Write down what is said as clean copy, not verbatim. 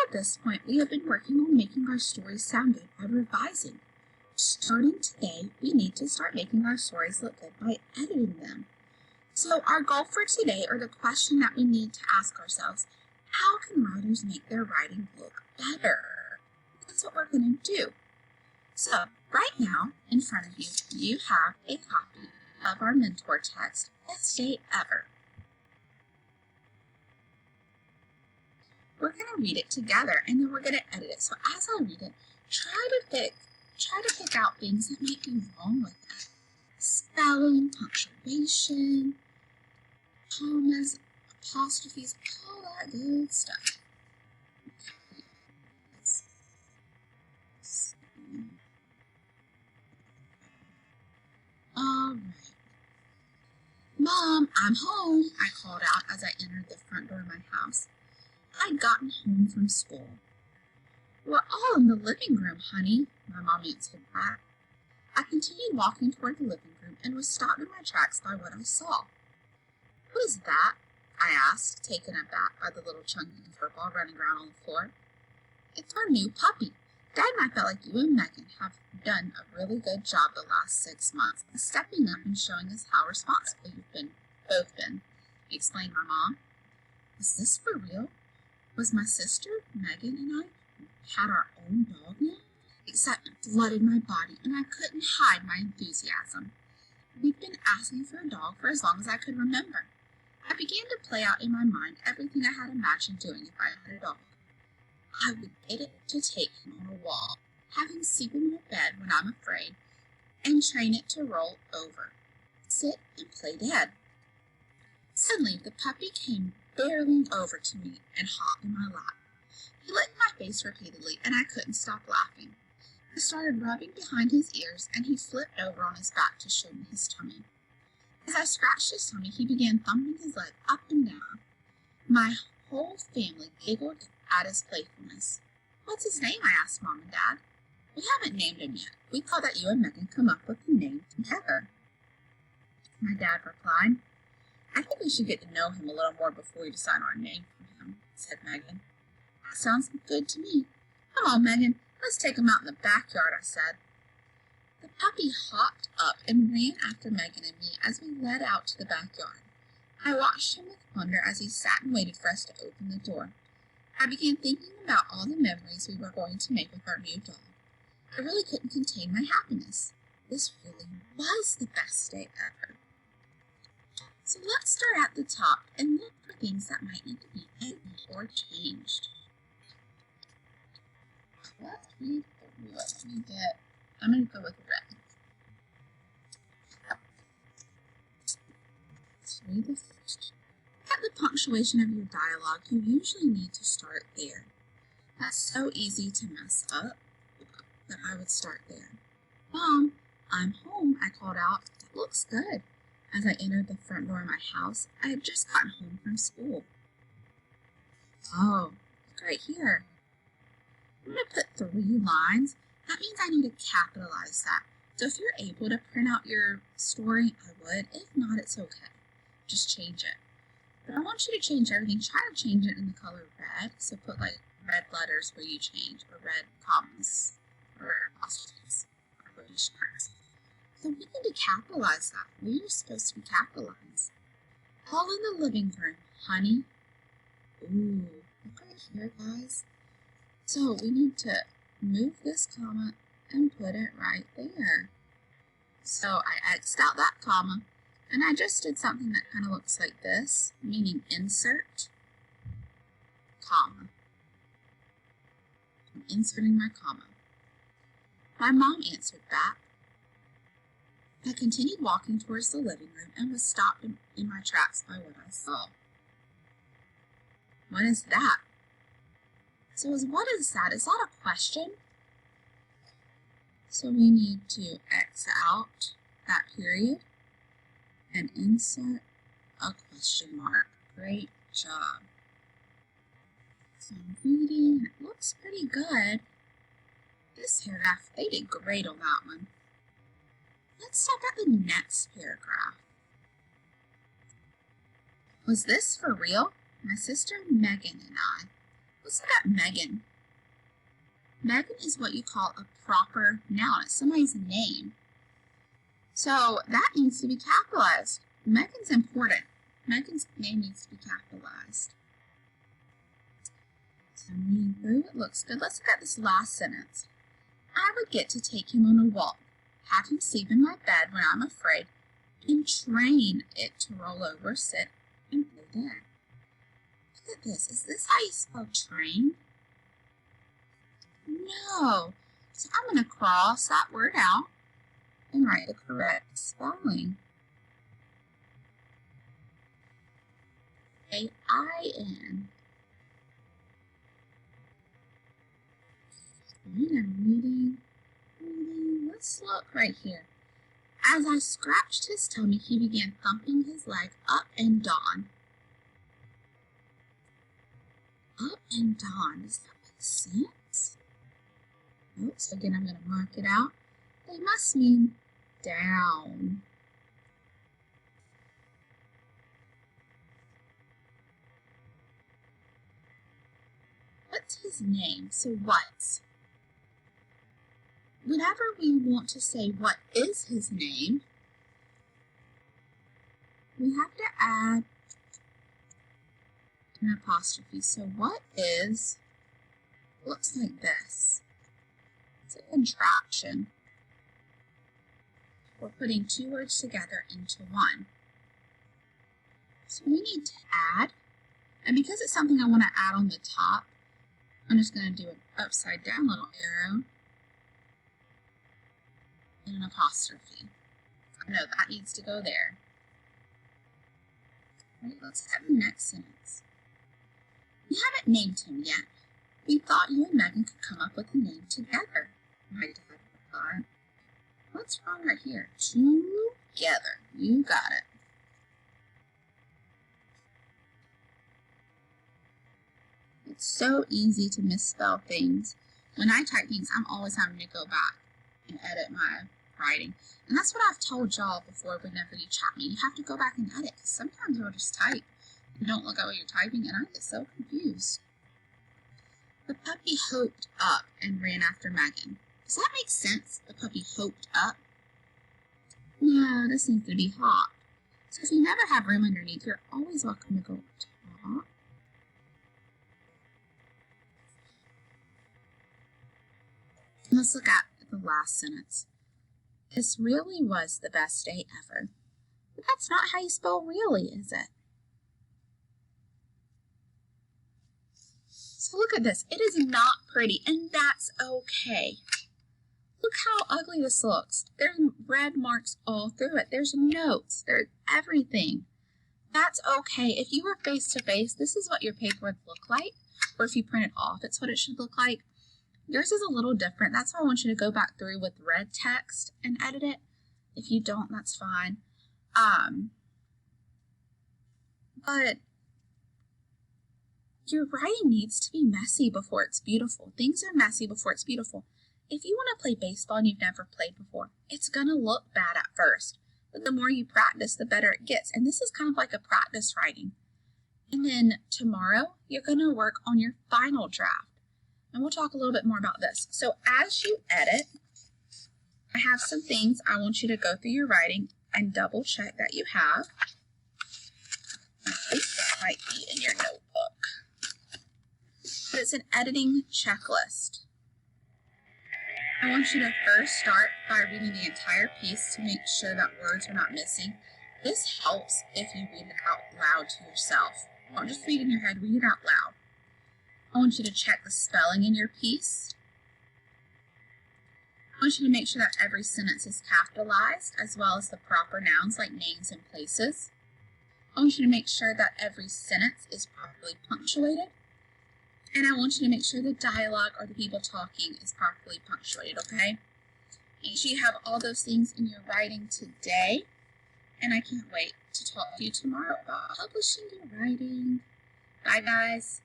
At this point, we have been working on making our stories sound good by revising. Starting today, we need to start making our stories look good by editing them. So our goal for today, or the question that we need to ask ourselves, how can writers make their writing look better? That's what we're going to do. So right now, in front of you, you have a copy of our mentor text, Best Day Ever. We're going to read it together, and then we're going to edit it. So as I read it, try to pick out things that might be wrong with it. Spelling, punctuation, commas, apostrophes, all that good stuff. All right. Mom, I'm home, I called out as I entered the front door of my house. I'd gotten home from school. We're all in the living room, honey, my mom answered back. I continued walking toward the living room and was stopped in my tracks by what I saw. What is that? I asked, taken aback by the little chunky fur ball running around on the floor. It's our new puppy. Dad and I felt like you and Megan have done a really good job the last 6 months, stepping up and showing us how responsible you've both been, explained my mom. Is this for real? Was my sister, Megan, and I had our own dog now? Excitement flooded my body, and I couldn't hide my enthusiasm. We'd been asking for a dog for as long as I could remember. I began to play out in my mind everything I had imagined doing if I had a dog. I would get it to take him on a wall, have him sleep in my bed when I'm afraid, and train it to roll over, sit, and play dead. Suddenly, the puppy came barreling over to me and hopped in my lap. He licked my face repeatedly, and I couldn't stop laughing. I started rubbing behind his ears, and he flipped over on his back to show me his tummy. As I scratched his tummy, he began thumping his leg up and down. My whole family giggled at his playfulness. What's his name? I asked Mom and Dad. We haven't named him yet. We thought that you and Megan come up with the name together. My dad replied. I think we should get to know him a little more before we decide on a name for him, said Megan. That sounds good to me. Come on, Megan, let's take him out in the backyard, I said. The puppy hopped up and ran after Megan and me as we led out to the backyard. I watched him with wonder as he sat and waited for us to open the door. I began thinking about all the memories we were going to make with our new dog. I really couldn't contain my happiness. This really was the best day ever. So let's start at the top and look for things that might need to be edited or changed. Let's read through it. I'm going to go with red. Let's read the first. At the punctuation of your dialogue, you usually need to start there. That's so easy to mess up that I would start there. Mom, I'm home, I called out. That looks good. As I entered the front door of my house, I had just gotten home from school. Oh, look right here. I'm going to put 3 lines. That means I need to capitalize that. So if you're able to print out your story, I would. If not, it's okay. Just change it. But I want you to change everything. Try to change it in the color red. So put like red letters where you change, or red commas, or apostrophes, or quotation marks. So we need to capitalize that. We are supposed to be capitalized. All in the living room, honey. Ooh, look right here, guys. So we need to move this comma and put it right there. So I X'd out that comma, and I just did something that kind of looks like this, meaning insert, comma. I'm inserting my comma. My mom answered back. I continued walking towards the living room and was stopped in my tracks by what I saw. What is that? So what is that? Is that a question? So we need to X out that period and insert a question mark. Great job. So I'm reading, and it looks pretty good. This paragraph, they did great on that one. Let's stop at the next paragraph. Was this for real? My sister Megan and I. Let's look at Megan. Megan is what you call a proper noun. It's somebody's name. So that needs to be capitalized. Megan's important. Megan's name needs to be capitalized. So I'm reading through. It looks good. Let's look at this last sentence. I would get to take him on a walk, have him sleep in my bed when I'm afraid, and train it to roll over, sit, and play dead. Look at this. Is this how you spell train? No. So I'm going to cross that word out and write the correct spelling. A-I-N. I'm reading. Let's look right here. As I scratched his tummy, he began thumping his leg up and down. Up and down. Does that make sense? Nope. So again, I'm going to mark it out. They must mean down. What's his name? So what? Whenever we want to say what is his name, we have to add an apostrophe. So what is looks like this. It's a contraction. We're putting two words together into one. So we need to add, and because it's something I want to add on the top, I'm just going to do an upside down little arrow and an apostrophe. I know that needs to go there. All right, let's have the next sentence. We haven't named him yet. We thought you and Megan could come up with a name together. My dad replied. What's wrong right here? Together. You got it. It's so easy to misspell things. When I type things, I'm always having to go back and edit my writing. And that's what I've told y'all before whenever you chat me. You have to go back and edit because sometimes you'll just type. You don't look at what you're typing and I get so confused. The puppy hopped up and ran after Megan. Does that make sense? The puppy hopped up? No, this needs to be hop. So if you never have room underneath, you're always welcome to go top. Let's look at the last sentence. This really was the best day ever. But that's not how you spell really, is it? So look at this. It is not pretty, and that's okay. Look how ugly this looks. There's red marks all through it. There's notes. There's everything. That's okay. If you were face to face, this is what your paper would look like. Or if you print it off, it's what it should look like. Yours is a little different. That's why I want you to go back through with red text and edit it. If you don't, that's fine. But your writing needs to be messy before it's beautiful. Things are messy before it's beautiful. If you want to play baseball and you've never played before, it's going to look bad at first. But the more you practice, the better it gets. And this is kind of like a practice writing. And then tomorrow, you're going to work on your final draft. And we'll talk a little bit more about this. So as you edit, I have some things I want you to go through your writing and double check that you have. I think that might be in your notebook. But it's an editing checklist. I want you to first start by reading the entire piece to make sure that words are not missing. This helps if you read it out loud to yourself. Don't just read in your head, read it out loud. I want you to check the spelling in your piece. I want you to make sure that every sentence is capitalized, as well as the proper nouns like names and places. I want you to make sure that every sentence is properly punctuated. And I want you to make sure the dialogue or the people talking is properly punctuated, okay? Make sure you have all those things in your writing today. And I can't wait to talk to you tomorrow about publishing your writing. Bye, guys.